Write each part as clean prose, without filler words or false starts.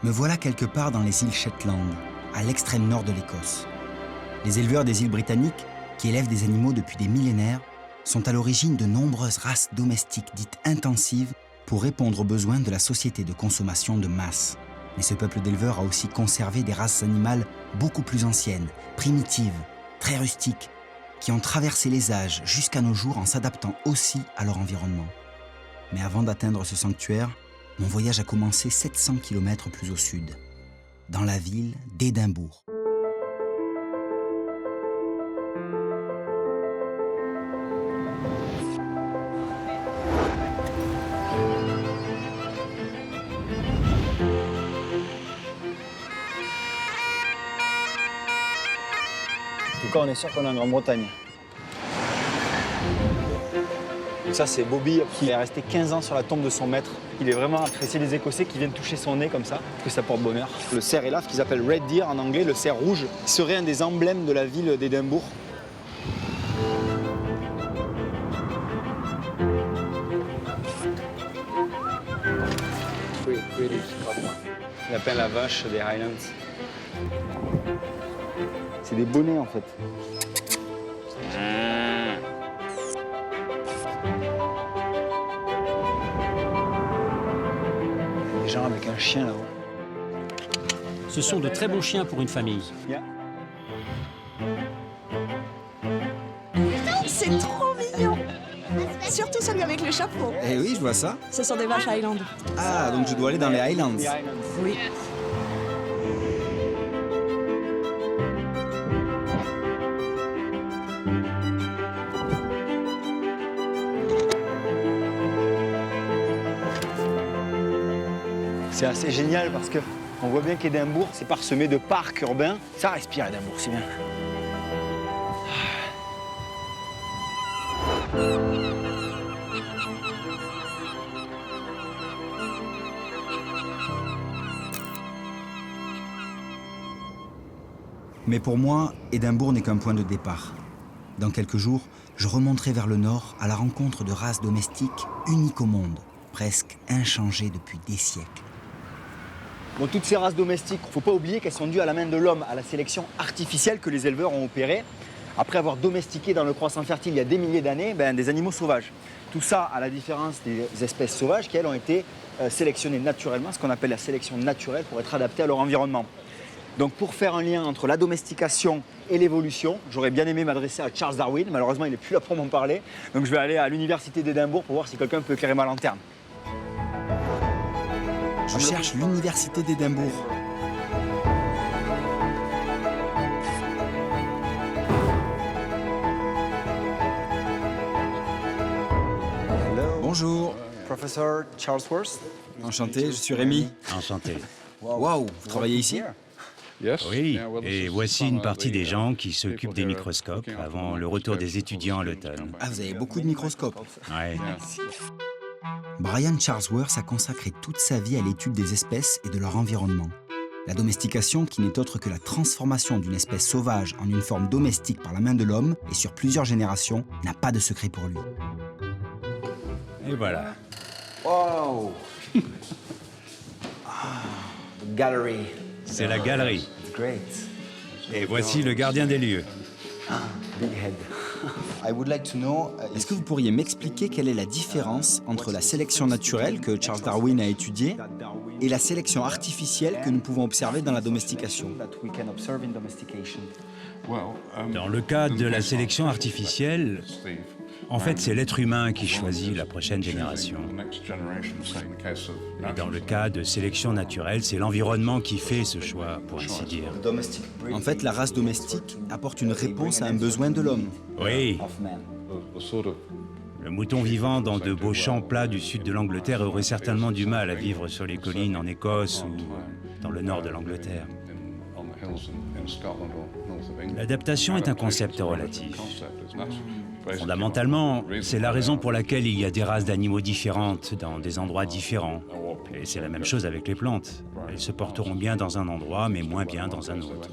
Me voilà quelque part dans les îles Shetland, à l'extrême nord de l'Écosse. Les éleveurs des îles britanniques, qui élèvent des animaux depuis des millénaires, sont à l'origine de nombreuses races domestiques dites intensives pour répondre aux besoins de la société de consommation de masse. Mais ce peuple d'éleveurs a aussi conservé des races animales beaucoup plus anciennes, primitives, très rustiques, qui ont traversé les âges jusqu'à nos jours en s'adaptant aussi à leur environnement. Mais avant d'atteindre ce sanctuaire, mon voyage a commencé 700 km plus au sud, dans la ville d'Édimbourg. En tout cas, on est sûr qu'on est en Grande-Bretagne. Ça, c'est Bobby qui est resté 15 ans sur la tombe de son maître. Il est vraiment apprécié des Écossais qui viennent toucher son nez comme ça, parce que ça porte bonheur. Le cerf élaf, qu'ils appellent Red Deer en anglais, le cerf rouge, serait un des emblèmes de la ville d'Édimbourg. Il appelle la vache des Highlands. C'est des bonnets en fait. Des gens avec un chien là-haut. Ce sont de très bons chiens pour une famille. C'est trop mignon. Surtout celui avec le chapeau. Eh oui, je vois ça. Ce sont des vaches Highland. Ah, donc je dois aller dans les Highlands. Oui. C'est assez génial parce qu'on voit bien qu'Édimbourg, c'est parsemé de parcs urbains. Ça respire Édimbourg, c'est bien. Mais pour moi, Édimbourg n'est qu'un point de départ. Dans quelques jours, je remonterai vers le nord à la rencontre de races domestiques uniques au monde, presque inchangées depuis des siècles. Bon, toutes ces races domestiques, il ne faut pas oublier qu'elles sont dues à la main de l'homme, à la sélection artificielle que les éleveurs ont opérée, après avoir domestiqué dans le croissant fertile il y a des milliers d'années des animaux sauvages. Tout ça à la différence des espèces sauvages qui, elles, ont été sélectionnées naturellement, ce qu'on appelle la sélection naturelle, pour être adaptées à leur environnement. Donc pour faire un lien entre la domestication et l'évolution, j'aurais bien aimé m'adresser à Charles Darwin, malheureusement il n'est plus là pour m'en parler, donc je vais aller à l'université d'Édimbourg pour voir si quelqu'un peut éclairer ma lanterne. Je cherche l'université d'Édimbourg. Bonjour. Professeur Charles Worth. Enchanté, je suis Rémi. Enchanté. Waouh, vous travaillez ici? Oui, et voici une partie des gens qui s'occupent des microscopes avant le retour des étudiants à l'automne. Ah, vous avez beaucoup de microscopes. Ouais. Brian Charlesworth a consacré toute sa vie à l'étude des espèces et de leur environnement. La domestication, qui n'est autre que la transformation d'une espèce sauvage en une forme domestique par la main de l'homme et sur plusieurs générations, n'a pas de secret pour lui. Et voilà. Wow. Gallery. C'est la galerie. Great. Et voici le gardien des lieux. Big head. Est-ce que vous pourriez m'expliquer quelle est la différence entre la sélection naturelle que Charles Darwin a étudiée et la sélection artificielle que nous pouvons observer dans la domestication? Dans le cas de la sélection artificielle, en fait, c'est l'être humain qui choisit la prochaine génération. Et dans le cas de sélection naturelle, c'est l'environnement qui fait ce choix, pour ainsi dire. En fait, la race domestique apporte une réponse à un besoin de l'homme. Oui. Le mouton vivant dans de beaux champs plats du sud de l'Angleterre aurait certainement du mal à vivre sur les collines en Écosse ou dans le nord de l'Angleterre. L'adaptation est un concept relatif. Fondamentalement, c'est la raison pour laquelle il y a des races d'animaux différentes dans des endroits différents. Et c'est la même chose avec les plantes. Elles se porteront bien dans un endroit, mais moins bien dans un autre.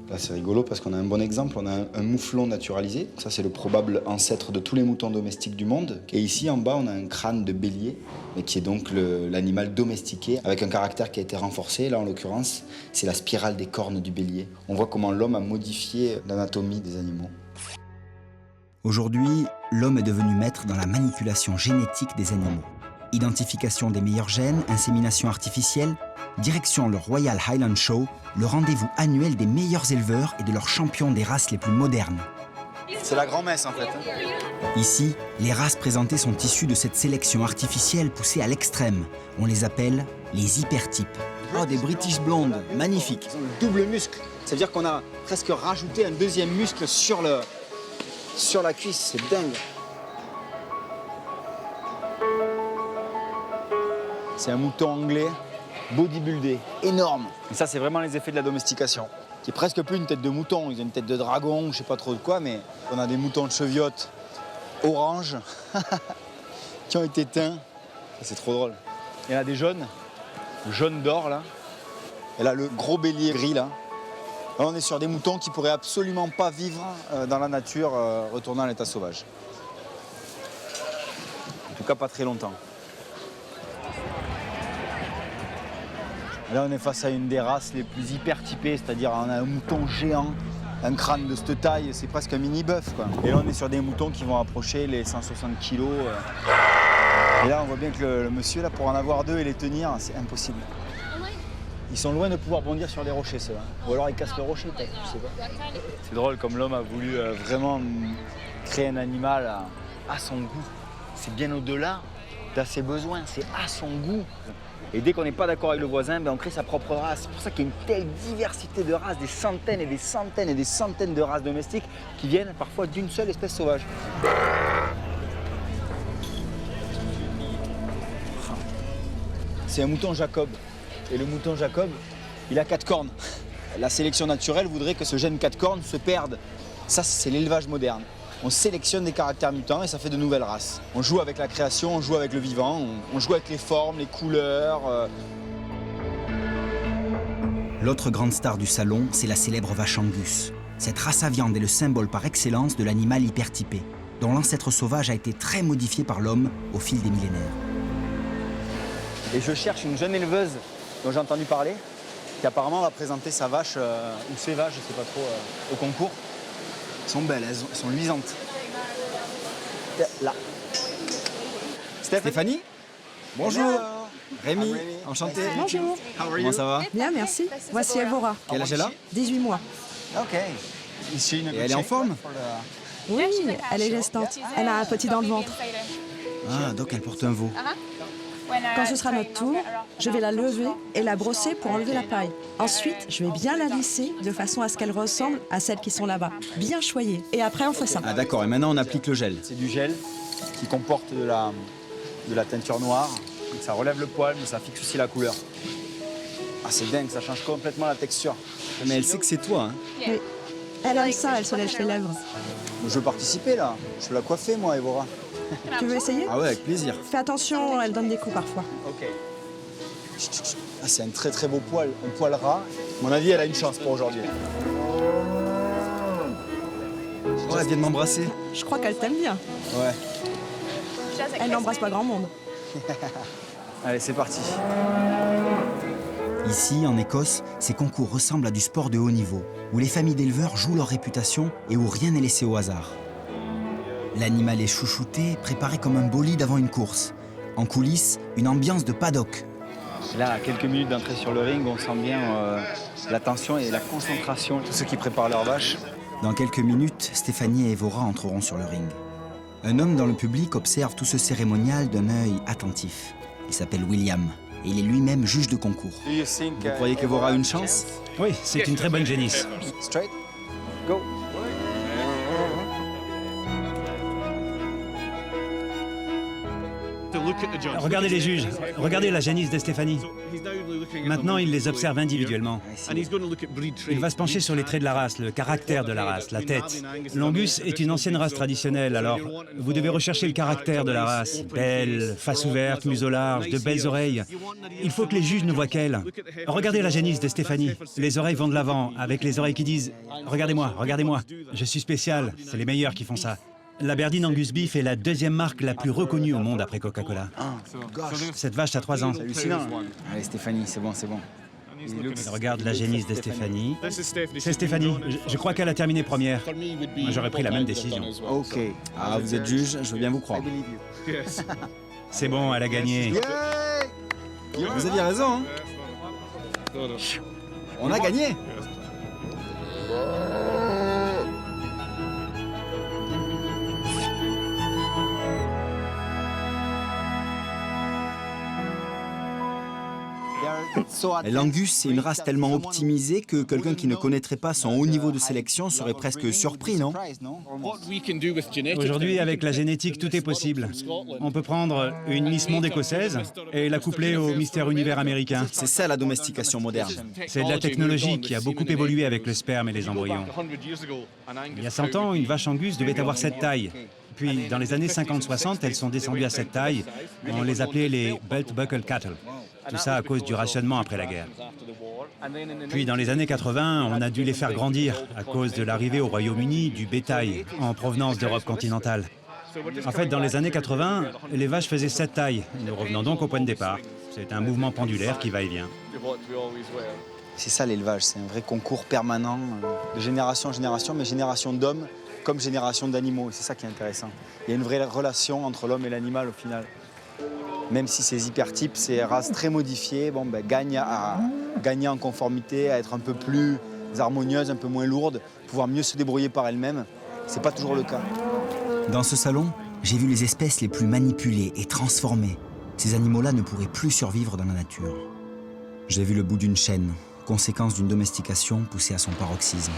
Là, c'est rigolo parce qu'on a un bon exemple. On a un mouflon naturalisé. Ça, c'est le probable ancêtre de tous les moutons domestiques du monde. Et ici, en bas, on a un crâne de bélier, mais qui est donc l'animal domestiqué, avec un caractère qui a été renforcé. Là, en l'occurrence, c'est la spirale des cornes du bélier. On voit comment l'homme a modifié l'anatomie des animaux. Aujourd'hui, l'homme est devenu maître dans la manipulation génétique des animaux. Identification des meilleurs gènes, insémination artificielle, direction le Royal Highland Show, le rendez-vous annuel des meilleurs éleveurs et de leurs champions des races les plus modernes. C'est la grand-messe en fait. Ici, les races présentées sont issues de cette sélection artificielle poussée à l'extrême. On les appelle les hypertypes. Oh, des British blondes, magnifiques. Ils ont le double muscle. C'est-à-dire qu'on a presque rajouté un deuxième muscle sur la cuisse, c'est dingue. C'est un mouton anglais, bodybuildé, énorme. Et ça, c'est vraiment les effets de la domestication. Qui est presque plus une tête de mouton. Ils ont une tête de dragon, je sais pas trop de quoi, mais on a des moutons de cheviote orange qui ont été teints. C'est trop drôle. Il y en a des jaunes, le jaune d'or là. Et là, le gros bélier gris là. Là, on est sur des moutons qui pourraient absolument pas vivre dans la nature, retournant à l'état sauvage. En tout cas, pas très longtemps. Là, on est face à une des races les plus hypertypées, c'est-à-dire on a un mouton géant, un crâne de cette taille, c'est presque un mini-bœuf, quoi. Et là, on est sur des moutons qui vont approcher les 160 kilos. Et là, on voit bien que le monsieur, là, pour en avoir deux et les tenir, c'est impossible. Ils sont loin de pouvoir bondir sur les rochers, ceux-là. Ou alors ils cassent le rocher, peut-être, je sais pas. C'est drôle comme l'homme a voulu vraiment créer un animal à son goût. C'est bien au-delà de ses besoins, c'est à son goût. Et dès qu'on n'est pas d'accord avec le voisin, on crée sa propre race. C'est pour ça qu'il y a une telle diversité de races, des centaines et des centaines et des centaines de races domestiques qui viennent parfois d'une seule espèce sauvage. C'est un mouton Jacob. Et le mouton Jacob, il a 4 cornes. La sélection naturelle voudrait que ce gène 4 cornes se perde. Ça, c'est l'élevage moderne. On sélectionne des caractères mutants et ça fait de nouvelles races. On joue avec la création, on joue avec le vivant, on joue avec les formes, les couleurs. L'autre grande star du salon, c'est la célèbre vache Angus. Cette race à viande est le symbole par excellence de l'animal hypertypé, dont l'ancêtre sauvage a été très modifié par l'homme au fil des millénaires. Et je cherche une jeune éleveuse dont j'ai entendu parler, qui apparemment va présenter sa vache, ou ses vaches, je sais pas trop, au concours. Elles sont belles, elles sont luisantes. Là. Stéphanie? Bonjour. Rémi, enchanté. Bonjour. Comment ça va? Bien, merci. Voici Evora. Quel âge elle a? 18 mois. Ok. Et elle est en forme? Oui, elle est gestante. Elle a un petit dans le ventre. Ah, donc elle porte un veau. Quand ce sera notre tour, je vais la lever et la brosser pour enlever la paille. Ensuite, je vais bien la lisser de façon à ce qu'elle ressemble à celles qui sont là-bas. Bien choyée. Et après, on fait ça. Ah d'accord, et maintenant on applique le gel. C'est du gel qui comporte de la teinture noire. Donc ça relève le poil, mais ça fixe aussi la couleur. Ah, c'est dingue, ça change complètement la texture. Mais elle sait que c'est toi, hein? Oui. Elle aime ça, elle se lèche les lèvres. Je veux participer là. Je veux la coiffer, moi, Evora. Tu veux essayer? Ah ouais, avec plaisir. Fais attention, elle donne des coups parfois. Ok. Ah, c'est un très très beau poil, un poil ras. À mon avis, elle a une chance pour aujourd'hui. Oh, elle vient de m'embrasser. Je crois qu'elle t'aime bien. Ouais. Elle n'embrasse pas grand monde. Allez, c'est parti. Ici, en Écosse, ces concours ressemblent à du sport de haut niveau, où les familles d'éleveurs jouent leur réputation et où rien n'est laissé au hasard. L'animal est chouchouté, préparé comme un bolide avant une course. En coulisses, une ambiance de paddock. Là, à quelques minutes d'entrée sur le ring, on sent bien la tension et la concentration de tous ceux qui préparent leur vache. Dans quelques minutes, Stéphanie et Evora entreront sur le ring. Un homme dans le public observe tout ce cérémonial d'un œil attentif. Il s'appelle William et il est lui-même juge de concours. Vous croyez qu'Evora a une chance? Oui, c'est une très bonne génisse. Straight, go. Regardez les juges, regardez la génisse de Stéphanie. Maintenant, il les observe individuellement. Il va se pencher sur les traits de la race, le caractère de la race, la tête. L'Angus est une ancienne race traditionnelle, alors vous devez rechercher le caractère de la race. Belle, face ouverte, museau large, de belles oreilles. Il faut que les juges ne voient qu'elle. Regardez la génisse de Stéphanie. Les oreilles vont de l'avant, avec les oreilles qui disent « Regardez-moi, regardez-moi, je suis spécial, c'est les meilleurs qui font ça ». L'Aberdeen Angus Beef est la deuxième marque la plus reconnue au monde après Coca-Cola. Cette vache a 3 ans. C'est hallucinant. Allez Stéphanie, c'est bon, c'est bon. Regarde la génisse de Stéphanie. C'est Stéphanie. Je crois qu'elle a terminé première. Moi, j'aurais pris la même décision. Ok. Ah, vous êtes juge, je veux bien vous croire. C'est bon, elle a gagné. Vous aviez raison, hein. On a gagné. L'Angus, c'est une race tellement optimisée que quelqu'un qui ne connaîtrait pas son haut niveau de sélection serait presque surpris, non? Aujourd'hui, avec la génétique, tout est possible. On peut prendre une Miss Monde écossaise et la coupler au Mystère Univers américain. C'est ça la domestication moderne. C'est de la technologie qui a beaucoup évolué avec le sperme et les embryons. Il y a 100 ans, une vache Angus devait avoir cette taille. Puis, dans les années 50-60, elles sont descendues à cette taille. On les appelait les Belt Buckle Cattle. Tout ça à cause du rationnement après la guerre. Puis dans les années 80, on a dû les faire grandir à cause de l'arrivée au Royaume-Uni du bétail en provenance d'Europe continentale. En fait, dans les années 80, les vaches faisaient cette taille. Nous revenons donc au point de départ. C'est un mouvement pendulaire qui va et vient. C'est ça l'élevage, c'est un vrai concours permanent de génération en génération, mais génération d'hommes comme génération d'animaux. C'est ça qui est intéressant. Il y a une vraie relation entre l'homme et l'animal au final. Même si ces hypertypes, ces races très modifiées, gagnent à gagner en conformité, à être un peu plus harmonieuses, un peu moins lourdes, pouvoir mieux se débrouiller par elles-mêmes. C'est pas toujours le cas. Dans ce salon, j'ai vu les espèces les plus manipulées et transformées. Ces animaux-là ne pourraient plus survivre dans la nature. J'ai vu le bout d'une chaîne, conséquence d'une domestication poussée à son paroxysme.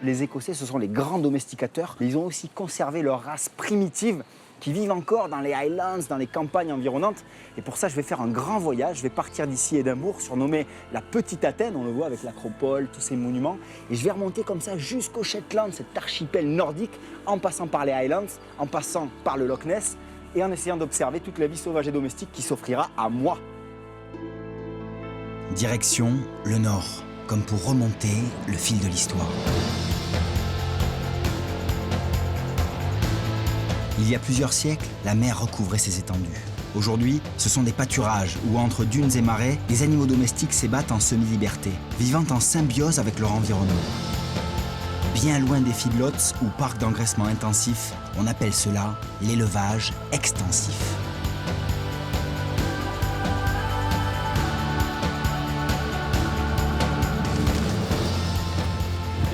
Les Écossais, ce sont les grands domesticateurs. Ils ont aussi conservé leur race primitive qui vivent encore dans les Highlands, dans les campagnes environnantes. Et pour ça, je vais faire un grand voyage. Je vais partir d'ici Édimbourg, surnommé la Petite Athènes. On le voit avec l'acropole, tous ces monuments. Et je vais remonter comme ça jusqu'au Shetland, cet archipel nordique, en passant par les Highlands, en passant par le Loch Ness et en essayant d'observer toute la vie sauvage et domestique qui s'offrira à moi. Direction le nord, comme pour remonter le fil de l'histoire. Il y a plusieurs siècles, la mer recouvrait ses étendues. Aujourd'hui, ce sont des pâturages où, entre dunes et marais, les animaux domestiques s'ébattent en semi-liberté, vivant en symbiose avec leur environnement. Bien loin des feedlots ou parcs d'engraissement intensif, on appelle cela l'élevage extensif.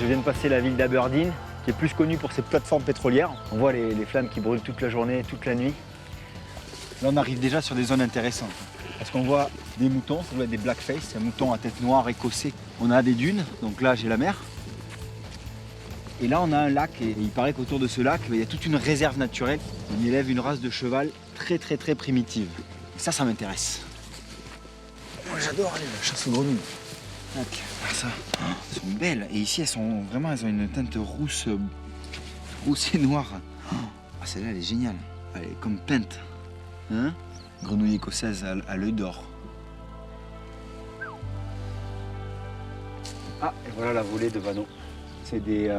Je viens de passer la ville d'Aberdeen, qui est plus connue pour ses plateformes pétrolières. On voit les flammes qui brûlent toute la journée, toute la nuit. Là, on arrive déjà sur des zones intéressantes. Parce qu'on voit des moutons, ça doit être des blackface, c'est un mouton à tête noire écossais. On a des dunes, donc là j'ai la mer. Et là on a un lac, et il paraît qu'autour de ce lac, il y a toute une réserve naturelle. On y élève une race de cheval très primitive. Et ça m'intéresse. Moi j'adore aller à la chasse aux grenouilles. Tac, ça. Elles sont belles. Et ici, elles ont une teinte rousse et noire. Ah, celle-là, elle est géniale. Elle est comme peinte. Hein? Grenouille écossaise à l'œil d'or. Ah, et voilà la volée de vanneaux. C'est des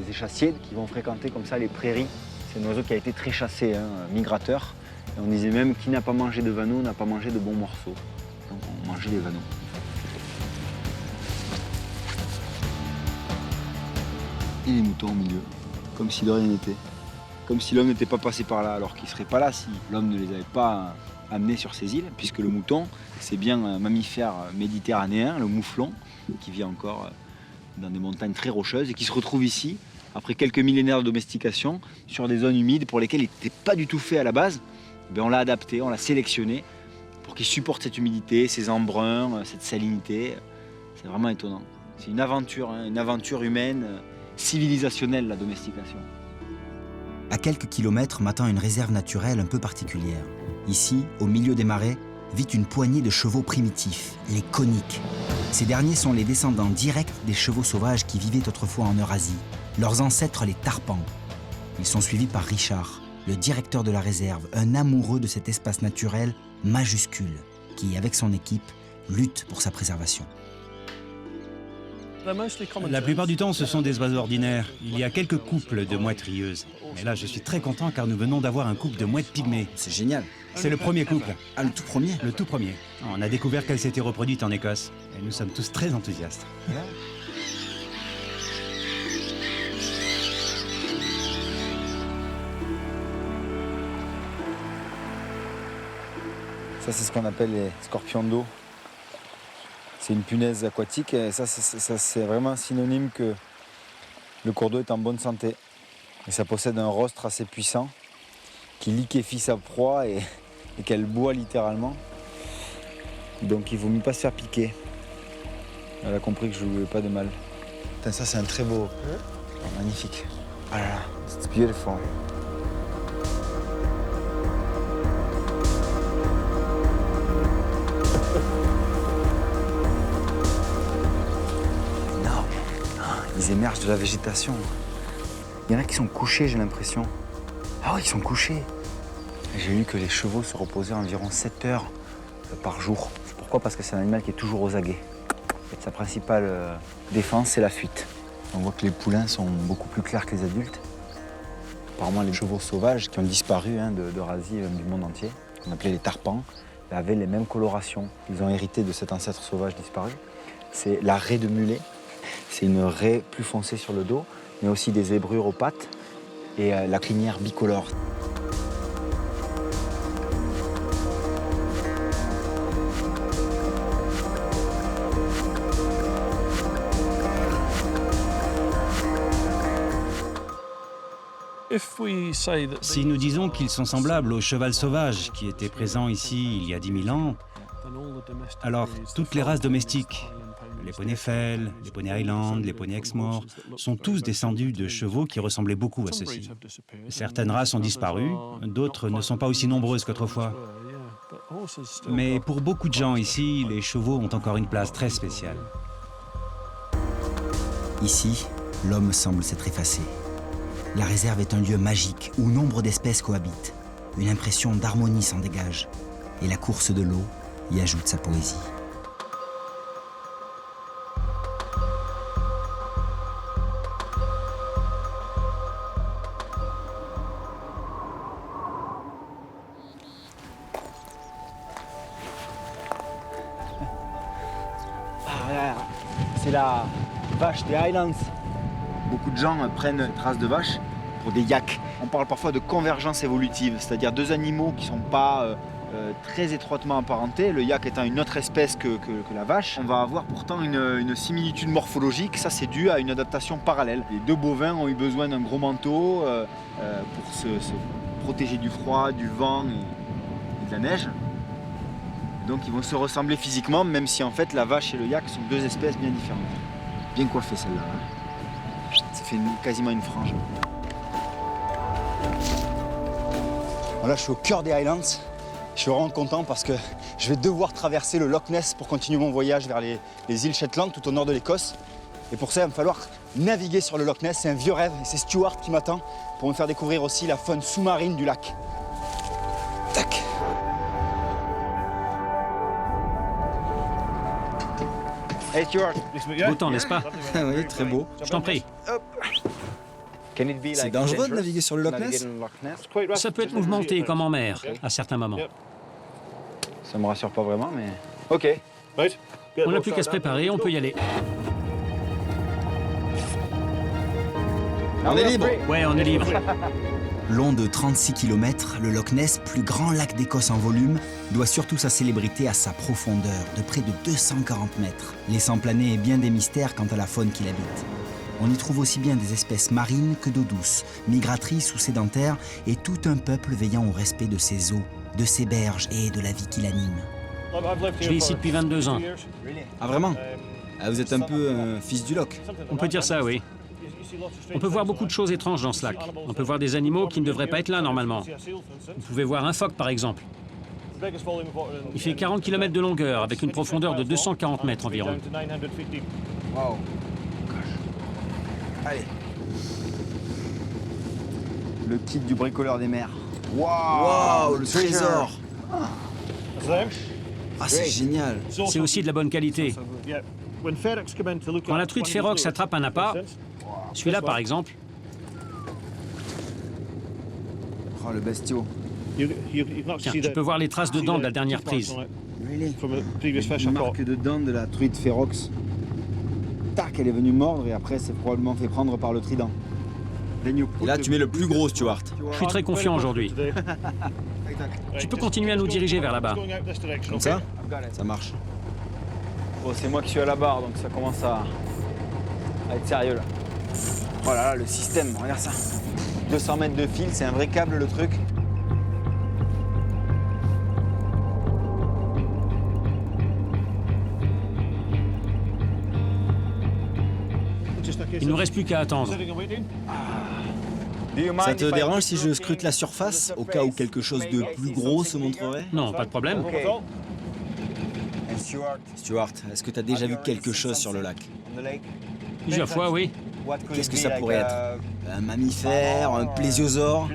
échassiers qui vont fréquenter comme ça les prairies. C'est un oiseau qui a été très chassé, migrateur. Et on disait même qui n'a pas mangé de vanneaux n'a pas mangé de bons morceaux. Donc on mangeait les vanneaux. Et les moutons au milieu, comme si de rien n'était. Comme si l'homme n'était pas passé par là, alors qu'il ne serait pas là si l'homme ne les avait pas amenés sur ces îles, puisque le mouton, c'est bien un mammifère méditerranéen, le mouflon, qui vit encore dans des montagnes très rocheuses et qui se retrouve ici, après quelques millénaires de domestication, sur des zones humides pour lesquelles il n'était pas du tout fait à la base. Ben on l'a adapté, on l'a sélectionné pour qu'il supporte cette humidité, ces embruns, cette salinité. C'est vraiment étonnant. C'est une aventure humaine, civilisationnelle, la domestication. À quelques kilomètres m'attend une réserve naturelle un peu particulière. Ici, au milieu des marais, vit une poignée de chevaux primitifs, les coniques. Ces derniers sont les descendants directs des chevaux sauvages qui vivaient autrefois en Eurasie, leurs ancêtres les tarpans. Ils sont suivis par Richard, le directeur de la réserve, un amoureux de cet espace naturel majuscule, qui, avec son équipe, lutte pour sa préservation. La plupart du temps, ce sont des oiseaux ordinaires. Il y a quelques couples de mouettes rieuses. Mais là, je suis très content car nous venons d'avoir un couple de mouettes pygmées. C'est génial. C'est le premier couple. Ah, le tout premier? Le tout premier. On a découvert qu'elle s'était reproduite en Écosse. Et nous sommes tous très enthousiastes. Ça, c'est ce qu'on appelle les scorpions d'eau. C'est une punaise aquatique et ça c'est vraiment synonyme que le cours d'eau est en bonne santé. Et ça possède un rostre assez puissant qui liquéfie sa proie et qu'elle boit littéralement. Donc il vaut mieux pas se faire piquer. Elle a compris que je ne lui voulais pas de mal. Putain, ça c'est un très beau. Oh, magnifique. Ah là là, it's beautiful. Ils émergent de la végétation. Il y en a qui sont couchés, j'ai l'impression. Ah oui, ils sont couchés. J'ai lu que les chevaux se reposaient environ 7 heures par jour. Pourquoi? Parce que c'est un animal qui est toujours aux aguets. Sa principale défense, c'est la fuite. On voit que les poulains sont beaucoup plus clairs que les adultes. Apparemment, les chevaux sauvages qui ont disparu d'Eurasie et du monde entier, qu'on appelait les tarpans, avaient les mêmes colorations. Ils ont hérité de cet ancêtre sauvage disparu. C'est la raie de mulet. C'est une raie plus foncée sur le dos, mais aussi des zébrures aux pattes et la crinière bicolore. Si nous disons qu'ils sont semblables au cheval sauvage qui était présent ici il y a 10 000 ans, alors toutes les races domestiques, les poneys Fell, les poneys Highland, les poneys Exmoor, sont tous descendus de chevaux qui ressemblaient beaucoup à ceux-ci. Certaines races ont disparu, d'autres ne sont pas aussi nombreuses qu'autrefois. Mais pour beaucoup de gens ici, les chevaux ont encore une place très spéciale. Ici, l'homme semble s'être effacé. La réserve est un lieu magique où nombre d'espèces cohabitent. Une impression d'harmonie s'en dégage. Et la course de l'eau y ajoute sa poésie. C'est la vache des Highlands. Beaucoup de gens prennent traces de vache pour des yaks. On parle parfois de convergence évolutive, c'est-à-dire deux animaux qui ne sont pas très étroitement apparentés, le yak étant une autre espèce que la vache. On va avoir pourtant une similitude morphologique, ça c'est dû à une adaptation parallèle. Les deux bovins ont eu besoin d'un gros manteau pour se protéger du froid, du vent et de la neige. Donc ils vont se ressembler physiquement, même si en fait la vache et le yak sont deux espèces bien différentes. Bien coiffée celle-là. Hein. Ça fait quasiment une frange. Là je suis au cœur des Highlands. Je suis vraiment content parce que je vais devoir traverser le Loch Ness pour continuer mon voyage vers les îles Shetland, tout au nord de l'Écosse. Et pour ça, il va me falloir naviguer sur le Loch Ness. C'est un vieux rêve et c'est Stuart qui m'attend pour me faire découvrir aussi la faune sous-marine du lac. Tac. Hey Stuart. Beau temps, n'est-ce pas? Oui, très beau. Je t'en prie. C'est dangereux de naviguer sur le Loch Ness? Ça peut être mouvementé comme en mer, à certains moments. Ça me rassure pas vraiment, mais... Ok. On n'a plus qu'à se préparer, on peut y aller. On est libre. Ouais, on est libre. Long de 36 km, le Loch Ness, plus grand lac d'Écosse en volume, doit surtout sa célébrité à sa profondeur, de près de 240 mètres, laissant planer bien des mystères quant à la faune qui l'habite. On y trouve aussi bien des espèces marines que d'eau douce, migratrices ou sédentaires, et tout un peuple veillant au respect de ses eaux, de ses berges et de la vie qui l'anime. Je vis ici depuis 22 ans. Ah vraiment? Ah, vous êtes un peu un fils du loch. On peut dire ça, oui. On peut voir beaucoup de choses étranges dans ce lac. On peut voir des animaux qui ne devraient pas être là normalement. Vous pouvez voir un phoque, par exemple. Il fait 40 km de longueur, avec une profondeur de 240 mètres environ. Waouh. Allez. Le kit du bricoleur des mers. Waouh, le trésor. Ah, c'est génial. C'est aussi de la bonne qualité. Quand la truite férox attrape un appât, celui-là par exemple, Oh, le bestiau. tiens, tu peux voir les traces de dents de la dernière prise. Une marque de dents de la truite férox. Tac, elle est venue mordre et après c'est probablement fait prendre par le trident. Et là, tu mets le plus gros, Stuart. Je suis très confiant aujourd'hui. Tu peux continuer à nous diriger vers là-bas. Comme ça? Ça marche. Bon, c'est moi qui suis à la barre, donc ça commence à être sérieux là. Oh là là, le système, regarde ça. 200 mètres de fil, c'est un vrai câble le truc. Il ne nous reste plus qu'à attendre. Ça te dérange si je scrute la surface, au cas où quelque chose de plus gros se montrerait? Non, pas de problème. Stuart, est-ce que tu as déjà vu quelque chose sur le lac? Plusieurs fois, oui. Qu'est-ce que ça pourrait être? Un mammifère, un plésiosaure?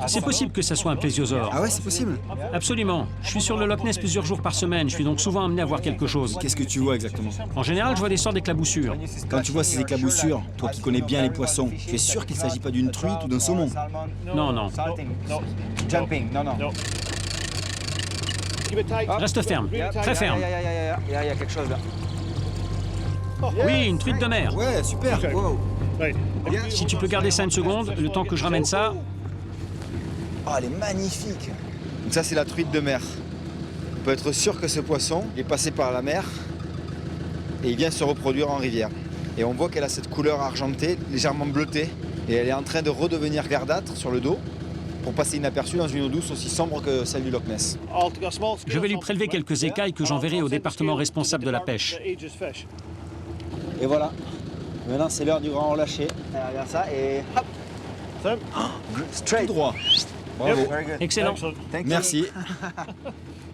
C'est possible que ça soit un plésiosaure. Ah ouais, c'est possible? Absolument. Je suis sur le Loch Ness plusieurs jours par semaine. Je suis donc souvent amené à voir quelque chose. Qu'est-ce que tu vois exactement? En général, je vois des sortes d'éclaboussures. Quand tu vois ces éclaboussures, toi qui connais bien les poissons, tu es sûr qu'il ne s'agit pas d'une truite ou d'un saumon? Non, non. Jumping, non. Reste ferme. Très ferme. Il y a quelque chose là. Oui, une truite de mer. Ouais, super. Wow. Si tu peux garder ça une seconde, le temps que je ramène ça. Oh, elle est magnifique. Donc ça, c'est la truite de mer. On peut être sûr que ce poisson est passé par la mer et il vient se reproduire en rivière. Et on voit qu'elle a cette couleur argentée, légèrement bleutée, et elle est en train de redevenir verdâtre sur le dos pour passer inaperçue dans une eau douce aussi sombre que celle du Loch Ness. Je vais lui prélever quelques écailles que j'enverrai au département responsable de la pêche. Et voilà. Maintenant, c'est l'heure du grand relâché. Regarde ça et hop. Straight Droit. Bravo. Excellent. Merci.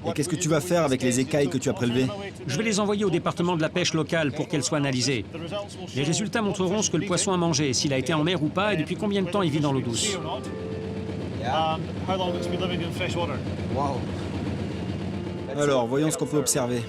Et qu'est-ce que tu vas faire avec les écailles que tu as prélevées? Je vais les envoyer au département de la pêche locale pour qu'elles soient analysées. Les résultats montreront ce que le poisson a mangé, s'il a été en mer ou pas et depuis combien de temps il vit dans l'eau douce. Wow. Alors, voyons ce qu'on peut observer.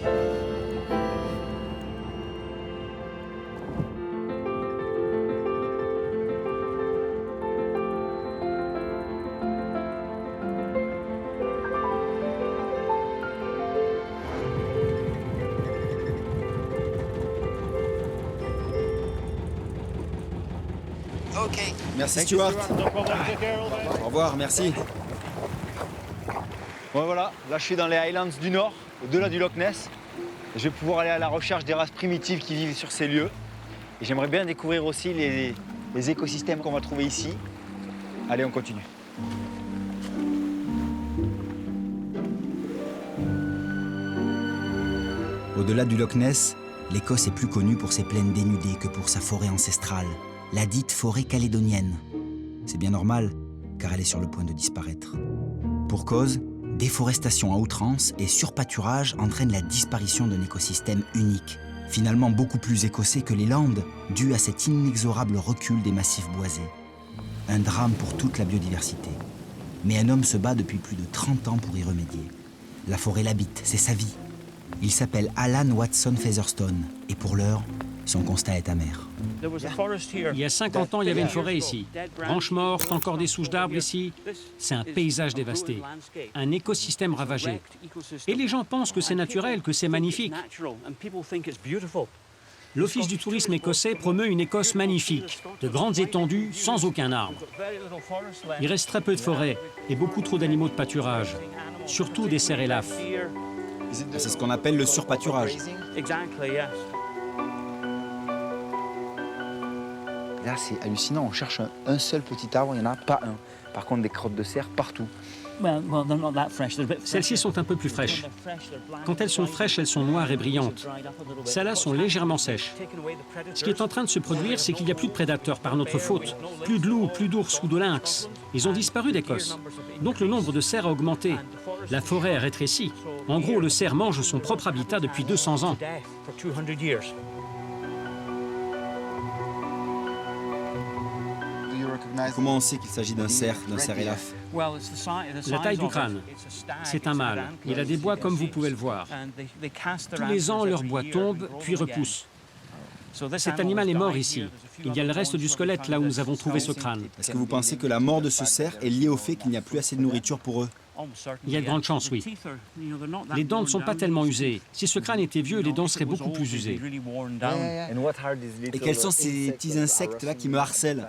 Merci Stuart. Au revoir, merci. Bon voilà, là je suis dans les Highlands du Nord, au-delà du Loch Ness. Et je vais pouvoir aller à la recherche des races primitives qui vivent sur ces lieux. Et j'aimerais bien découvrir aussi les écosystèmes qu'on va trouver ici. Allez, on continue. Au-delà du Loch Ness, l'Écosse est plus connue pour ses plaines dénudées que pour sa forêt ancestrale, la dite forêt calédonienne. C'est bien normal, car elle est sur le point de disparaître. Pour cause, déforestation à outrance et surpâturage entraînent la disparition d'un écosystème unique, finalement beaucoup plus écossais que les Landes, dû à cet inexorable recul des massifs boisés. Un drame pour toute la biodiversité. Mais un homme se bat depuis plus de 30 ans pour y remédier. La forêt l'habite, c'est sa vie. Il s'appelle Alan Watson Featherstone, et pour l'heure, son constat est amer. Il y a 50 ans, il y avait une forêt ici. Branches mortes, encore des souches d'arbres ici. C'est un paysage dévasté, un écosystème ravagé. Et les gens pensent que c'est naturel, que c'est magnifique. L'Office du tourisme écossais promeut une Écosse magnifique, de grandes étendues, sans aucun arbre. Il reste très peu de forêts et beaucoup trop d'animaux de pâturage, surtout des cerfs et lafs. C'est ce qu'on appelle le surpâturage. Là, c'est hallucinant. On cherche un seul petit arbre, il n'y en a pas un. Par contre, des crottes de cerf partout. Celles-ci sont un peu plus fraîches. Quand elles sont fraîches, elles sont noires et brillantes. Celles-là sont légèrement sèches. Ce qui est en train de se produire, c'est qu'il n'y a plus de prédateurs par notre faute. Plus de loups, plus d'ours ou de lynx. Ils ont disparu d'Écosse. Donc le nombre de cerfs a augmenté. La forêt a rétréci. En gros, le cerf mange son propre habitat depuis 200 ans. Comment on sait qu'il s'agit d'un cerf élaphe? La taille du crâne. C'est un mâle. Il a des bois comme vous pouvez le voir. Tous les ans, leurs bois tombent, puis repoussent. Cet animal est mort ici. Il y a le reste du squelette là où nous avons trouvé ce crâne. Est-ce que vous pensez que la mort de ce cerf est liée au fait qu'il n'y a plus assez de nourriture pour eux? Il y a de grandes chances, oui. Les dents ne sont pas tellement usées. Si ce crâne était vieux, les dents seraient beaucoup plus usées. Et quels sont ces petits insectes-là qui me harcèlent?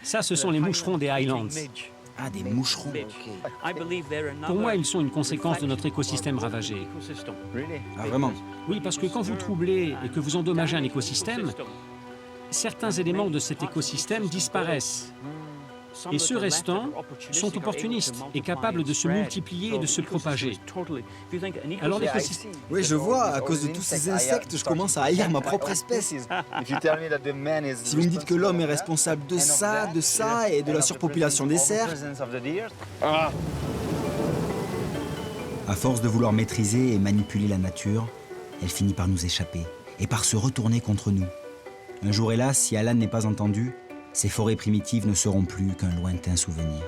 Ça, ce sont les moucherons des Highlands. Ah, des moucherons. Pour moi, ils sont une conséquence de notre écosystème ravagé. Ah, vraiment? Oui, parce que quand vous troublez et que vous endommagez un écosystème, certains éléments de cet écosystème disparaissent. Et ceux restants sont opportunistes et capables de se multiplier et de se propager. Alors l'écosystème... Oui, je vois, à cause de tous ces insectes, je commence à haïr ma propre espèce. Si vous me dites que l'homme est responsable de ça et de la surpopulation des cerfs... À force de vouloir maîtriser et manipuler la nature, elle finit par nous échapper et par se retourner contre nous. Un jour, hélas, si Alan n'est pas entendu, ces forêts primitives ne seront plus qu'un lointain souvenir.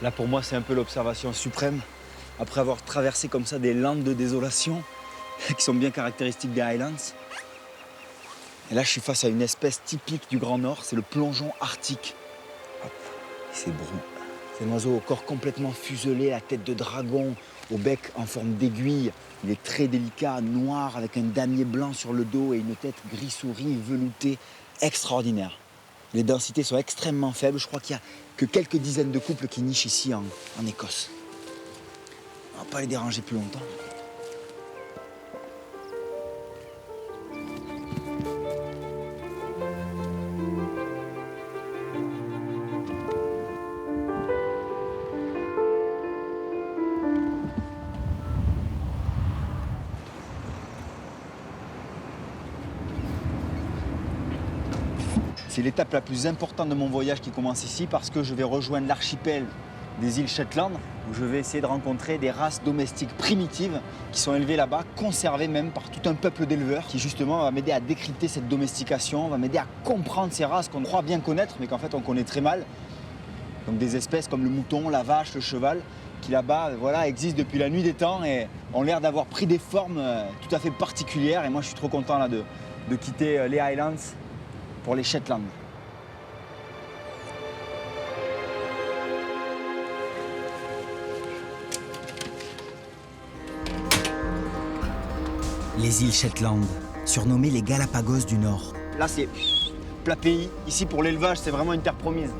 Là, pour moi, c'est un peu l'observation suprême. Après avoir traversé comme ça des landes de désolation qui sont bien caractéristiques des Highlands. Et là, je suis face à une espèce typique du Grand Nord, c'est le plongeon arctique. Hop, c'est brun. C'est un oiseau au corps complètement fuselé, la tête de dragon, au bec en forme d'aiguille. Il est très délicat, noir, avec un damier blanc sur le dos et une tête gris-souris veloutée, extraordinaire. Les densités sont extrêmement faibles. Je crois qu'il n'y a que quelques dizaines de couples qui nichent ici en Écosse. On ne va pas les déranger plus longtemps. C'est l'étape la plus importante de mon voyage qui commence ici parce que je vais rejoindre l'archipel des îles Shetland où je vais essayer de rencontrer des races domestiques primitives qui sont élevées là-bas, conservées même par tout un peuple d'éleveurs qui justement va m'aider à décrypter cette domestication, va m'aider à comprendre ces races qu'on croit bien connaître mais qu'en fait on connaît très mal. Donc des espèces comme le mouton, la vache, le cheval qui là-bas voilà, existent depuis la nuit des temps et ont l'air d'avoir pris des formes tout à fait particulières et moi je suis trop content là, de quitter les Highlands pour les Shetland. Les îles Shetland, surnommées les Galapagos du Nord. Là, c'est plat pays. Ici, pour l'élevage, c'est vraiment une terre promise.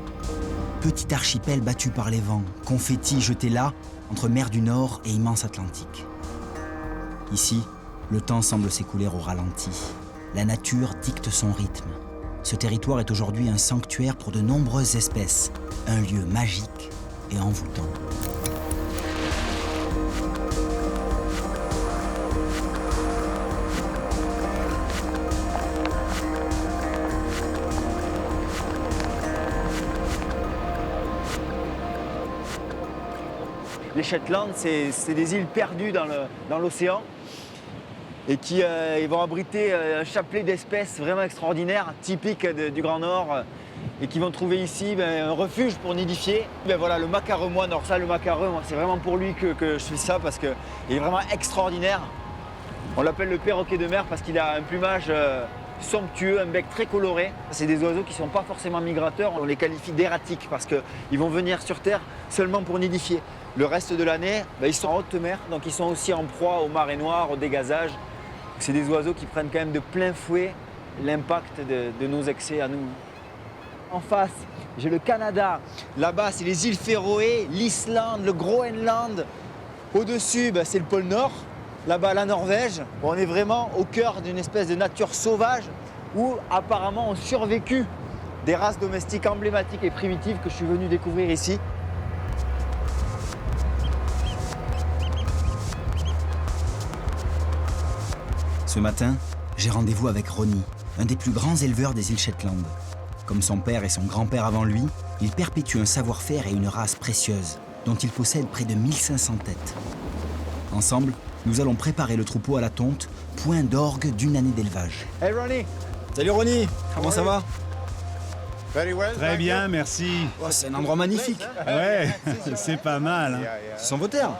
Petit archipel battu par les vents, confettis jetés là, entre mer du Nord et immense Atlantique. Ici, le temps semble s'écouler au ralenti. La nature dicte son rythme. Ce territoire est aujourd'hui un sanctuaire pour de nombreuses espèces, un lieu magique et envoûtant. Les Shetland, c'est des îles perdues dans l'océan et qui ils vont abriter un chapelet d'espèces vraiment extraordinaires, typiques du Grand Nord. et qui vont trouver ici un refuge pour nidifier. Voilà, le macareux, alors ça, le macareux, c'est vraiment pour lui que je fais ça parce qu'il est vraiment extraordinaire. On l'appelle le perroquet de mer parce qu'il a un plumage somptueux, un bec très coloré. C'est des oiseaux qui ne sont pas forcément migrateurs, on les qualifie d'erratiques parce qu'ils vont venir sur Terre seulement pour nidifier. Le reste de l'année, ils sont en haute mer, donc ils sont aussi en proie aux marées noires, au dégazage. C'est des oiseaux qui prennent quand même de plein fouet l'impact de nos excès à nous. En face, j'ai le Canada. Là-bas, c'est les îles Féroé, l'Islande, le Groenland. Au-dessus, c'est le pôle Nord. Là-bas, la Norvège. On est vraiment au cœur d'une espèce de nature sauvage où apparemment ont survécu des races domestiques emblématiques et primitives que je suis venu découvrir ici. Ce matin, j'ai rendez-vous avec Ronnie, un des plus grands éleveurs des îles Shetland. Comme son père et son grand-père avant lui, il perpétue un savoir-faire et une race précieuse, dont il possède près de 1500 têtes. Ensemble, nous allons préparer le troupeau à la tonte, point d'orgue d'une année d'élevage. Hey Ronnie! Salut Ronnie, comment ça va? Très bien, merci. Oh, c'est un endroit magnifique. Ouais, c'est pas mal. Hein. Ce sont vos terres.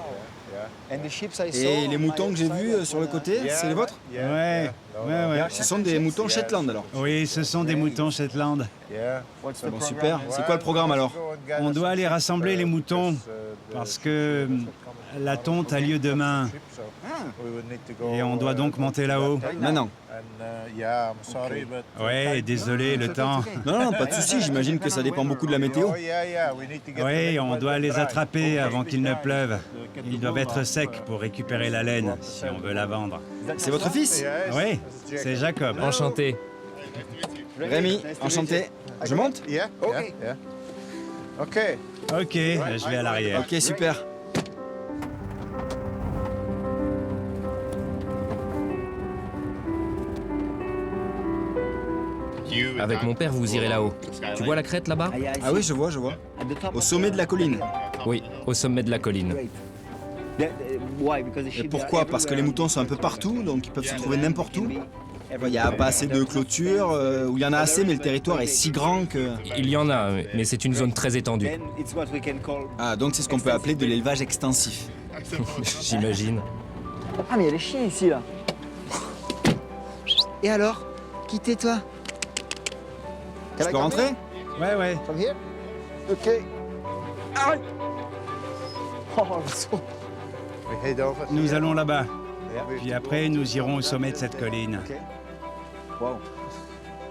Et les moutons que j'ai vus sur le côté, c'est les vôtres? Ouais. Ce sont des moutons Shetland alors? Oui, ce sont des moutons Shetland. Bon, super. C'est quoi le programme alors? On doit aller rassembler les moutons parce que la tonte a lieu demain. Et on doit donc monter là-haut. Maintenant. Ouais, désolé, le temps. Non, pas de souci, j'imagine que ça dépend beaucoup de la météo. Oui, on doit les attraper avant qu'il ne pleuve. Ils doivent être secs pour récupérer la laine si on veut la vendre. C'est votre fils? Oui, c'est Jacob. Enchanté. Rémi, enchanté. Je monte? Ok, je vais à l'arrière. Ok, super. Avec mon père, vous irez là-haut. Tu vois la crête là-bas? Ah oui, je vois. Au sommet de la colline. Oui, au sommet de la colline. Et pourquoi? Parce que les moutons sont un peu partout, donc ils peuvent se trouver n'importe où. Il n'y a pas assez de clôture, ou il y en a assez, mais le territoire est si grand que... Il y en a, mais c'est une zone très étendue. Ah, donc c'est ce qu'on peut appeler de l'élevage extensif. J'imagine. Ah, mais il y a les chiens ici, là. Et alors? Quittez-toi. Je peux rentrer? Ouais. Ok. Arrête! Oh, le son. Nous allons là-bas. Puis après, nous irons au sommet de cette colline. Wow.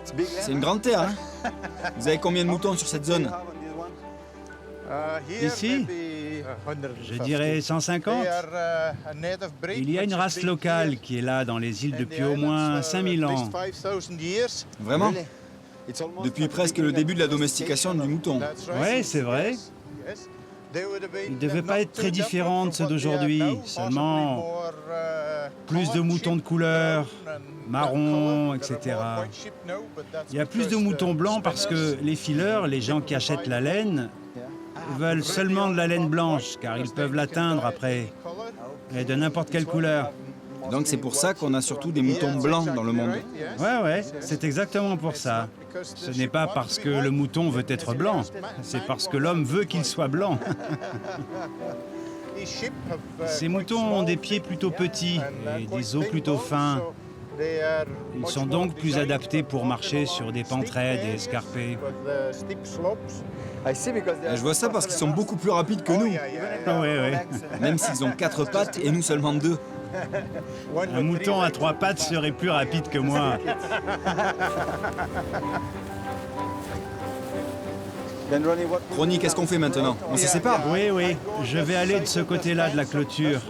C'est une grande terre, hein? Vous avez combien de moutons sur cette zone? Ici, je dirais 150. Il y a une race locale qui est là dans les îles depuis au moins 5000 ans. Vraiment? Depuis presque le début de la domestication du mouton. Ouais, c'est vrai. Ils ne devaient pas être très différents de ceux d'aujourd'hui, seulement plus de moutons de couleur, marron, etc. Il y a plus de moutons blancs parce que les fileurs, les gens qui achètent la laine, veulent seulement de la laine blanche, car ils peuvent l'atteindre après, et de n'importe quelle couleur. Donc c'est pour ça qu'on a surtout des moutons blancs dans le monde. Ouais, c'est exactement pour ça. Ce n'est pas parce que le mouton veut être blanc, c'est parce que l'homme veut qu'il soit blanc. Ces moutons ont des pieds plutôt petits et des os plutôt fins. Ils sont donc plus adaptés pour marcher sur des pentes raides et escarpées. Je vois ça parce qu'ils sont beaucoup plus rapides que nous. Ouais. Même s'ils ont 4 pattes et nous seulement 2. Un mouton à 3 pattes serait plus rapide que moi. Ronnie, qu'est-ce qu'on fait maintenant? On se sépare? Oui. Je vais aller de ce côté-là de la clôture.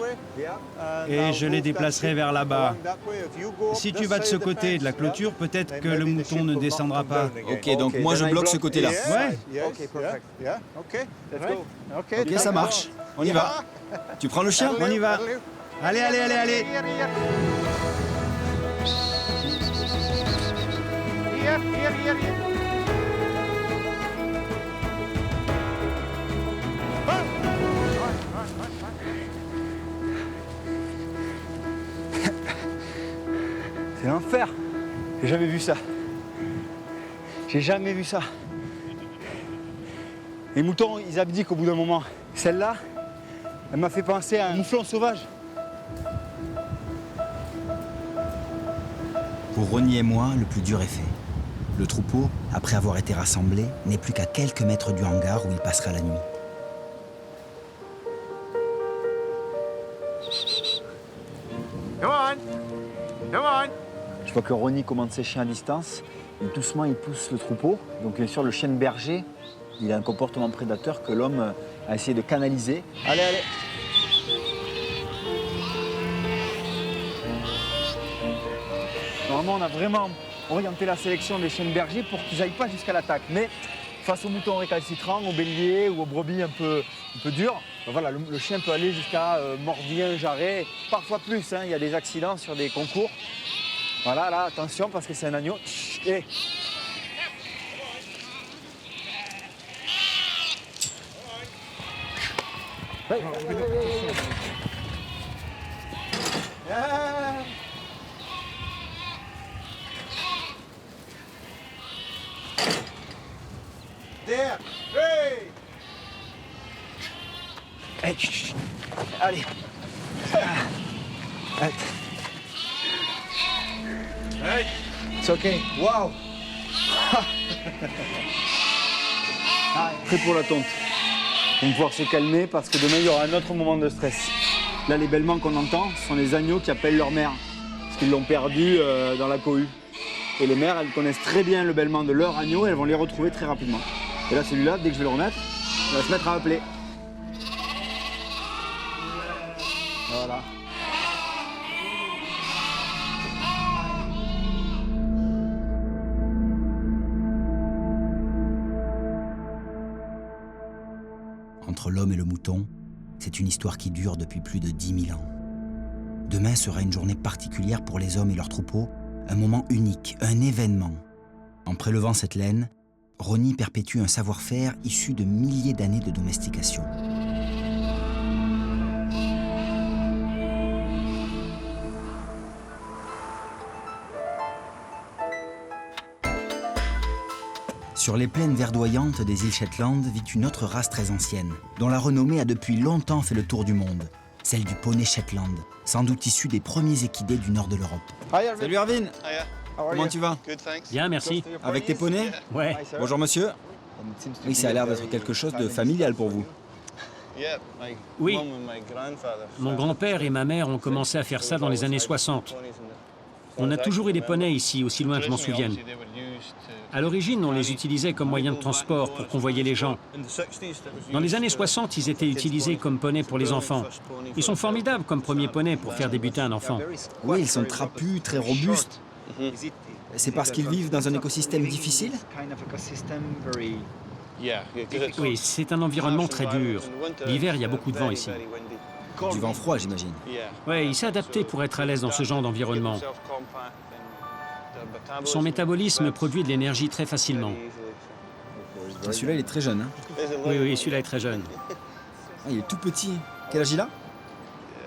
Et je les déplacerai vers là-bas. Si tu vas de ce côté de la clôture, peut-être que le mouton ne descendra pas. Ok, donc moi je bloque ce côté-là. Ouais. Ok, ça marche. On y va. Tu prends le chien? On y va. Allez. C'est l'enfer. J'ai jamais vu ça. Les moutons, ils abdiquent au bout d'un moment. Celle-là, elle m'a fait penser à un mouflon sauvage. Pour Ronnie et moi, le plus dur est fait. Le troupeau, après avoir été rassemblé, n'est plus qu'à quelques mètres du hangar où il passera la nuit. Je vois que Ronnie commande ses chiens à distance. Et doucement, il pousse le troupeau. Donc bien sûr, le chien de berger, il a un comportement prédateur que l'homme a essayé de canaliser. Allez, allez. Normalement, on a vraiment orienté la sélection des chiens de berger pour qu'ils n'aillent pas jusqu'à l'attaque. Mais face aux moutons récalcitrants, aux béliers ou aux brebis un peu dures, ben voilà, le chien peut aller jusqu'à mordien, jarret, parfois plus. Hein, il y a des accidents sur des concours. Voilà, là, attention parce que c'est un agneau. Chut, hey. Ouais. Ah. There. Hey. Hey, chut, chut. Allez. Arrête. Hey. It's okay. Wow. Prêt pour la tonte. Ils vont pouvoir se calmer parce que demain il y aura un autre moment de stress. Là, les bêlements qu'on entend, ce sont les agneaux qui appellent leur mère parce qu'ils l'ont perdu dans la cohue. Et les mères, elles connaissent très bien le bêlement de leur agneau et elles vont les retrouver très rapidement. Et là, celui-là, dès que je vais le remettre, il va se mettre à appeler. Voilà. Entre l'homme et le mouton, c'est une histoire qui dure depuis plus de 10 000 ans. Demain sera une journée particulière pour les hommes et leurs troupeaux, un moment unique, un événement. En prélevant cette laine, Ronnie perpétue un savoir-faire issu de milliers d'années de domestication. Sur les plaines verdoyantes des îles Shetland vit une autre race très ancienne, dont la renommée a depuis longtemps fait le tour du monde, celle du poney Shetland, sans doute issue des premiers équidés du nord de l'Europe. Salut Arvin, comment tu vas? Bien, merci. Avec tes poneys? Ouais. Bonjour monsieur. Oui, ça a l'air d'être quelque chose de familial pour vous. Oui. Mon grand-père et ma mère ont commencé à faire ça dans les années 60. On a toujours eu des poneys ici, aussi loin que je m'en souvienne. À l'origine, on les utilisait comme moyen de transport pour convoyer les gens. Dans les années 60, ils étaient utilisés comme poneys pour les enfants. Ils sont formidables comme premiers poneys pour faire débuter un enfant. Oui, ils sont trapus, très robustes. C'est parce qu'ils vivent dans un écosystème difficile? Oui, c'est un environnement très dur. L'hiver, il y a beaucoup de vent ici. Du vent froid, j'imagine. Oui, il s'est adapté pour être à l'aise dans ce genre d'environnement. Son métabolisme produit de l'énergie très facilement. Celui-là, il est très jeune. Hein? Oui, celui-là est très jeune. Ah, il est tout petit. Quel âge il a?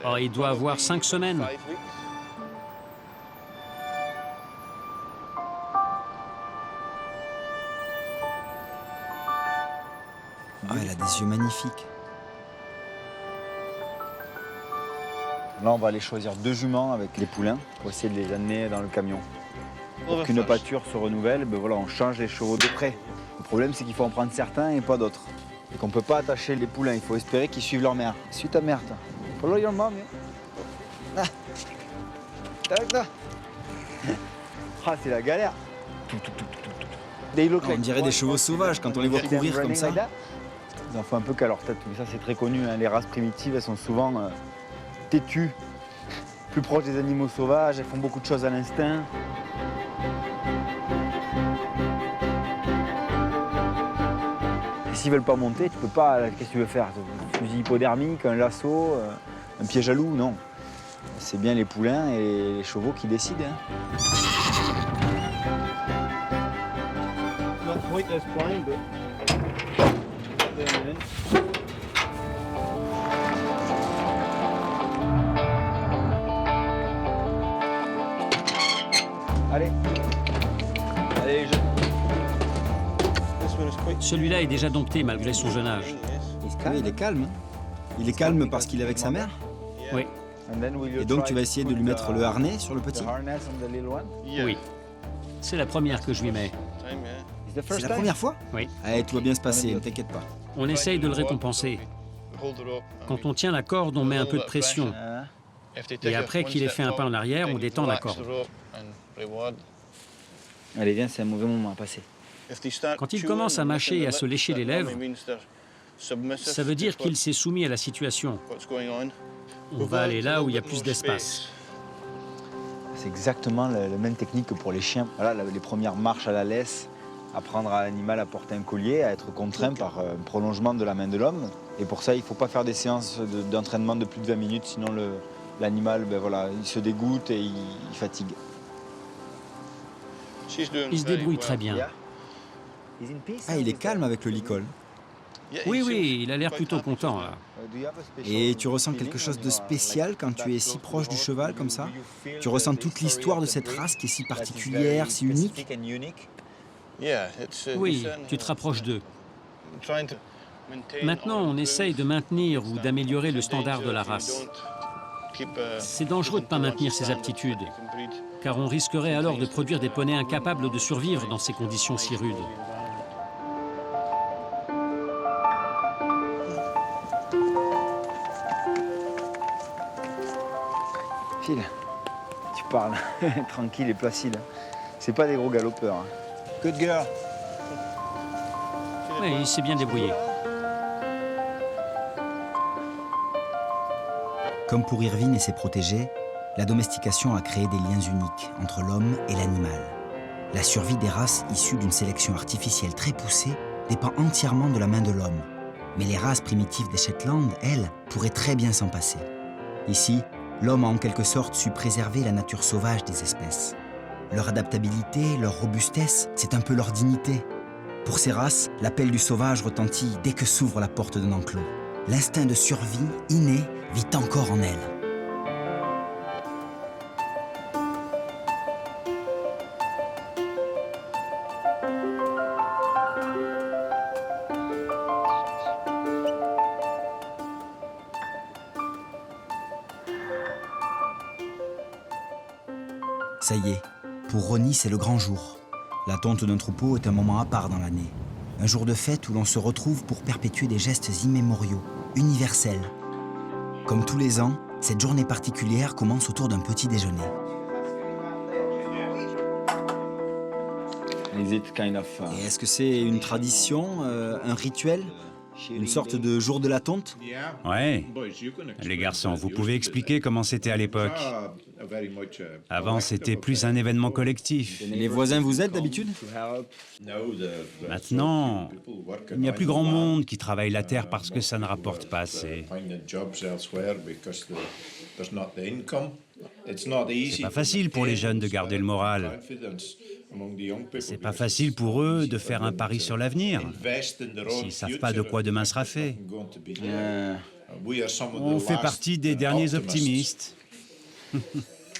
Oh, il doit avoir 5 semaines. Ah, elle a des yeux magnifiques. Là, on va aller choisir 2 juments avec les poulains pour essayer de les amener dans le camion. Pour qu'une pâture se renouvelle, ben voilà, on change les chevaux de près. Le problème, c'est qu'il faut en prendre certains et pas d'autres. Et qu'on ne peut pas attacher les poulains, il faut espérer qu'ils suivent leur mère. Suis ta mère, toi. Follow your mom. Ah, ah c'est la galère. On dirait des chevaux sauvages quand on les voit courir comme ça. Ils en font un peu qu'à leur tête, mais ça c'est très connu. Hein. Les races primitives, elles sont souvent têtues, plus proches des animaux sauvages, elles font beaucoup de choses à l'instinct. Et s'ils veulent pas monter, tu peux pas. Qu'est-ce que tu veux faire? Un fusil hypodermique, un lasso, un piège à loup? Non. C'est bien les poulains et les chevaux qui décident. Hein. Allez. Allez, je... Celui-là est déjà dompté malgré son jeune âge. Oui, il est calme. Il est calme parce qu'il est avec sa mère. Oui, Et donc tu vas essayer de lui mettre le harnais sur le petit. oui. C'est la première que je lui mets. C'est la première fois? Oui. Allez, tout va bien se passer, ne t'inquiète pas. On essaye de le récompenser. Quand on tient la corde, on met un peu de pression. Et après qu'il ait fait un pas en arrière, on détend la corde. Allez, viens, c'est un mauvais moment à passer. Quand il commence à mâcher et à se lécher les lèvres, ça veut dire qu'il s'est soumis à la situation. On va aller là où il y a plus d'espace. C'est exactement la même technique que pour les chiens. Voilà, les premières marches à la laisse, apprendre à l'animal à porter un collier, à être contraint par un prolongement de la main de l'homme. Et pour ça, il ne faut pas faire des séances d'entraînement de plus de 20 minutes, sinon l'animal, voilà, il se dégoûte et il fatigue. Il se débrouille très bien. Ah, il est calme avec le licol. Oui, oui, il a l'air plutôt content, là. Et tu ressens quelque chose de spécial quand tu es si proche du cheval comme ça? Tu ressens toute l'histoire de cette race qui est si particulière, si unique? Oui, tu te rapproches d'eux. Maintenant, on essaye de maintenir ou d'améliorer le standard de la race. C'est dangereux de ne pas maintenir ces aptitudes, car on risquerait alors de produire des poneys incapables de survivre dans ces conditions si rudes. Phil, tu parles tranquille et placide. C'est pas des gros galopeurs. Hein. Good girl. Oui, il s'est bien débrouillé. Comme pour Irvine et ses protégés, la domestication a créé des liens uniques entre l'homme et l'animal. La survie des races issues d'une sélection artificielle très poussée dépend entièrement de la main de l'homme. Mais les races primitives des Shetland, elles, pourraient très bien s'en passer. Ici, l'homme a en quelque sorte su préserver la nature sauvage des espèces. Leur adaptabilité, leur robustesse, c'est un peu leur dignité. Pour ces races, l'appel du sauvage retentit dès que s'ouvre la porte d'un enclos. L'instinct de survie, inné, vit encore en elles. Ça y est, pour Ronnie, c'est le grand jour. La tonte d'un troupeau est un moment à part dans l'année. Un jour de fête où l'on se retrouve pour perpétuer des gestes immémoriaux, universels. Comme tous les ans, cette journée particulière commence autour d'un petit déjeuner. Et est-ce que c'est une tradition, un rituel? Une sorte de jour de la tonte? Ouais. Les garçons, vous pouvez expliquer comment c'était à l'époque? Avant, c'était plus un événement collectif. Les voisins vous aident d'habitude? Maintenant, il n'y a plus grand monde qui travaille la terre parce que ça ne rapporte pas assez. C'est pas facile pour les jeunes de garder le moral. C'est pas facile pour eux de faire un pari sur l'avenir, s'ils savent pas de quoi demain sera fait. On fait partie des derniers optimistes.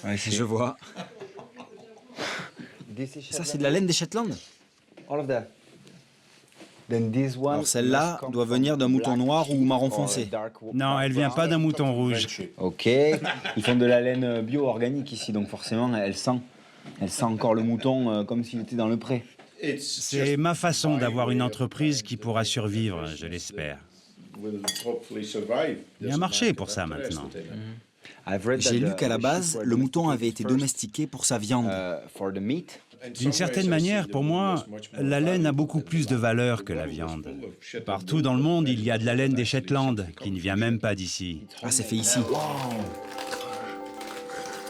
Ouais, je vois. Ça, c'est de la laine des Shetland? Alors celle-là doit venir d'un mouton noir ou marron foncé. Non, elle vient pas d'un mouton rouge. Ok, ils font de la laine bio-organique ici, donc forcément, elle sent encore le mouton comme s'il était dans le pré. C'est ma façon d'avoir une entreprise qui pourra survivre, je l'espère. Il y a un marché pour ça maintenant. J'ai lu qu'à la base, le mouton avait été domestiqué pour sa viande. D'une certaine manière, pour moi, la laine a beaucoup plus de valeur que la viande. Partout dans le monde, il y a de la laine des Shetland, qui ne vient même pas d'ici. Ah, c'est fait ici.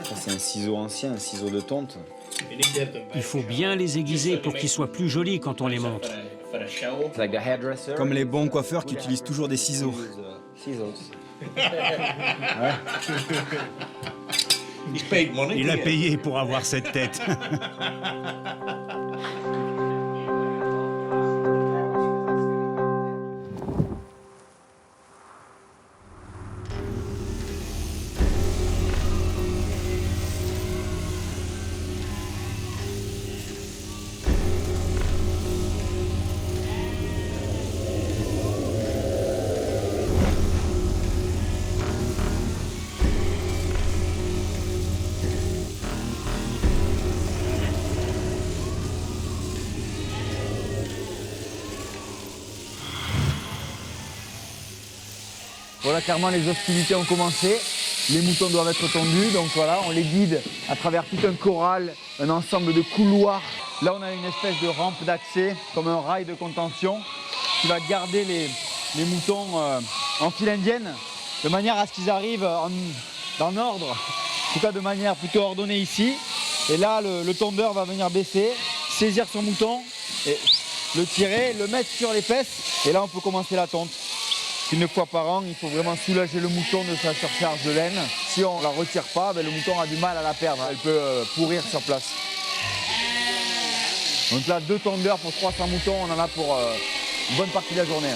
Ça, c'est un ciseau ancien, un ciseau de tonte. Il faut bien les aiguiser pour qu'ils soient plus jolis quand on les monte. Comme les bons coiffeurs qui utilisent toujours des ciseaux. Il a payé pour avoir cette tête. Voilà, clairement, les hostilités ont commencé. Les moutons doivent être tondus, donc voilà, on les guide à travers tout un corral, un ensemble de couloirs. Là, on a une espèce de rampe d'accès, comme un rail de contention, qui va garder les moutons en file indienne, de manière à ce qu'ils arrivent en ordre, en tout cas de manière plutôt ordonnée ici. Et là, le tondeur va venir baisser, saisir son mouton, et le tirer, le mettre sur les fesses, et là, on peut commencer la tonte. Une fois par an, il faut vraiment soulager le mouton de sa surcharge de laine. Si on ne la retire pas, le mouton a du mal à la perdre. Elle peut pourrir sur place. Donc là, 2 tondeurs pour 300 moutons, on en a pour une bonne partie de la journée.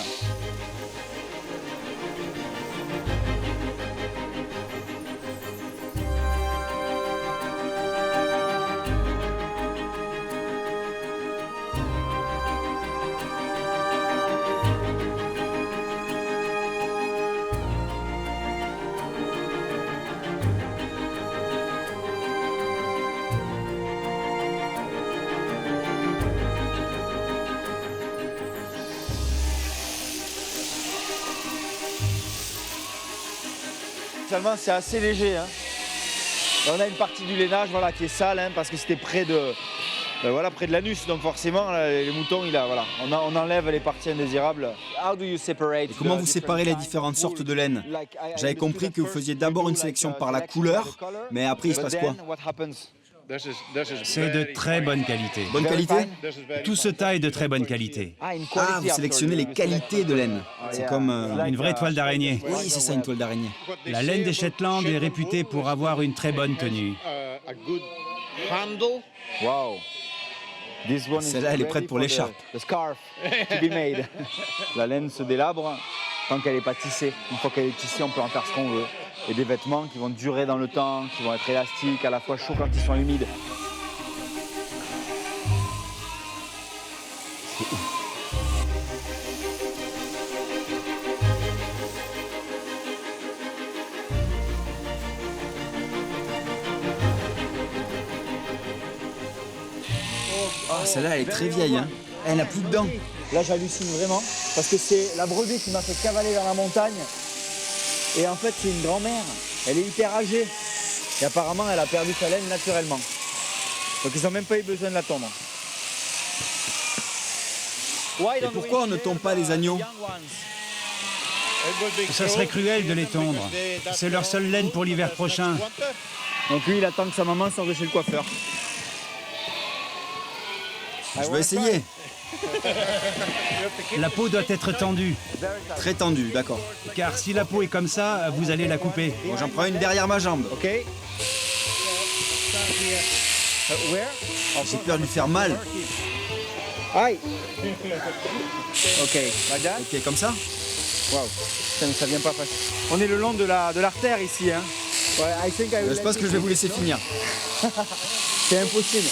Finalement, c'est assez léger. Hein. On a une partie du lainage voilà, qui est sale hein, parce que c'était près de l'anus. Donc forcément, là, les moutons, on enlève les parties indésirables. Et comment vous séparez les différentes sortes de laine? J'avais compris que vous faisiez d'abord une sélection par la couleur, mais après il se passe quoi? C'est de très bonne qualité. Bonne qualité? Tout ce tas est de très bonne qualité. Ah, vous sélectionnez les qualités de laine. C'est comme... Une vraie toile d'araignée. Oui, c'est ça, une toile d'araignée. La laine des Shetland est réputée pour avoir une très bonne tenue. Wow. Celle-là, elle est prête pour l'écharpe. La laine se délabre tant qu'elle n'est pas tissée. Une fois qu'elle est tissée, on peut en faire ce qu'on veut. Et des vêtements qui vont durer dans le temps, qui vont être élastiques, à la fois chauds quand ils sont humides. Oh, celle-là, elle est très vieille. Hein. Elle n'a plus de dents. Là, j'hallucine vraiment, parce que c'est la brebis qui m'a fait cavaler dans la montagne. Et en fait, c'est une grand-mère. Elle est hyper âgée. Et apparemment, elle a perdu sa laine naturellement. Donc, ils n'ont même pas eu besoin de la tondre. Et pourquoi on ne tombe pas les agneaux? Ça serait cruel de les tondre. C'est leur seule laine pour l'hiver prochain. Donc lui, il attend que sa maman sorte de chez le coiffeur. Je vais essayer. La peau doit être tendue. Très tendue, d'accord. Car si la peau est comme ça, vous allez la couper. Bon, j'en prends une derrière ma jambe. Ok. J'ai peur de lui faire mal. Aïe. Ok. Ok, comme ça? Waouh. Ça vient pas facile. On est le long de l'artère ici. Hein. Ouais, je pense que je vais vous laisser finir. C'est impossible.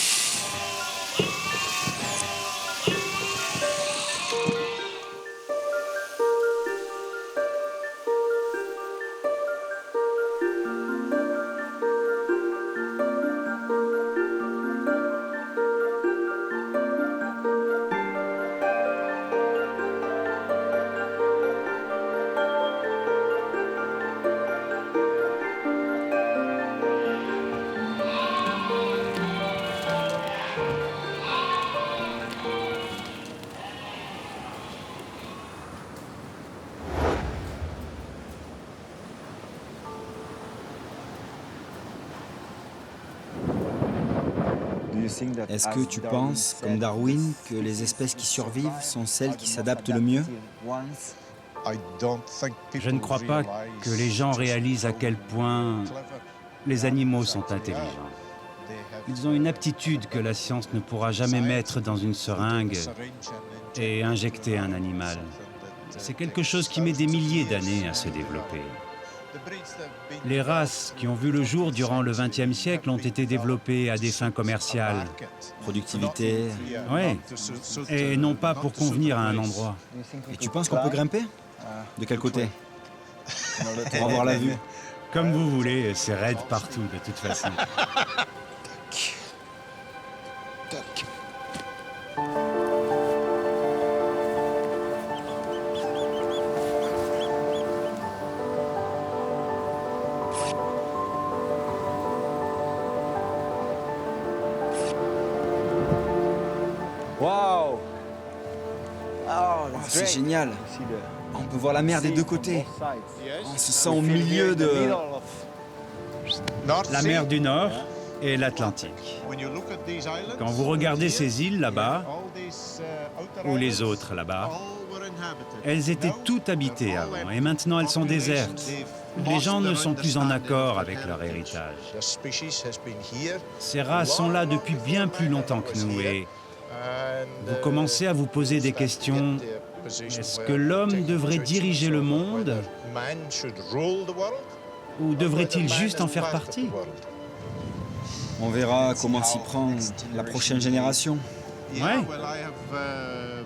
Est-ce que tu penses, comme Darwin, que les espèces qui survivent sont celles qui s'adaptent le mieux? Je ne crois pas que les gens réalisent à quel point les animaux sont intelligents. Ils ont une aptitude que la science ne pourra jamais mettre dans une seringue et injecter un animal. C'est quelque chose qui met des milliers d'années à se développer. Les races qui ont vu le jour durant le XXe siècle ont été développées à des fins commerciales. Productivité. Oui, et non pas pour convenir à un endroit. Et tu penses qu'on peut grimper? De quel côté? Pour avoir la vue. Comme vous voulez, c'est raide partout de toute façon. C'est génial. On peut voir la mer des deux côtés. On se sent au milieu de... La mer du Nord et l'Atlantique. Quand vous regardez ces îles là-bas, ou les autres là-bas, elles étaient toutes habitées avant et maintenant elles sont désertes. Les gens ne sont plus en accord avec leur héritage. Ces races sont là depuis bien plus longtemps que nous et vous commencez à vous poser des questions. Est-ce que l'homme devrait diriger le monde ou devrait-il juste en faire partie? On verra comment s'y prend la prochaine génération. Ouais.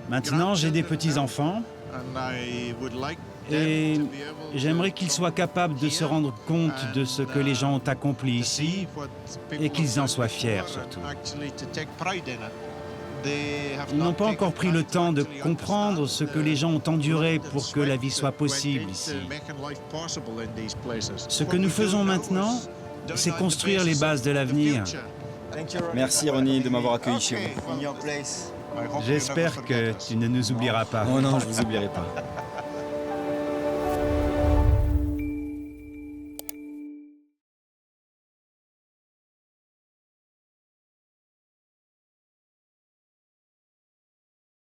Maintenant, j'ai des petits-enfants et j'aimerais qu'ils soient capables de se rendre compte de ce que les gens ont accompli ici et qu'ils en soient fiers surtout. Ils n'ont pas encore pris le temps de comprendre ce que les gens ont enduré pour que la vie soit possible ici. Ce que nous faisons maintenant, c'est construire les bases de l'avenir. Merci Ronnie de m'avoir accueilli chez vous. J'espère que tu ne nous oublieras pas. Oh non, je vous oublierai pas.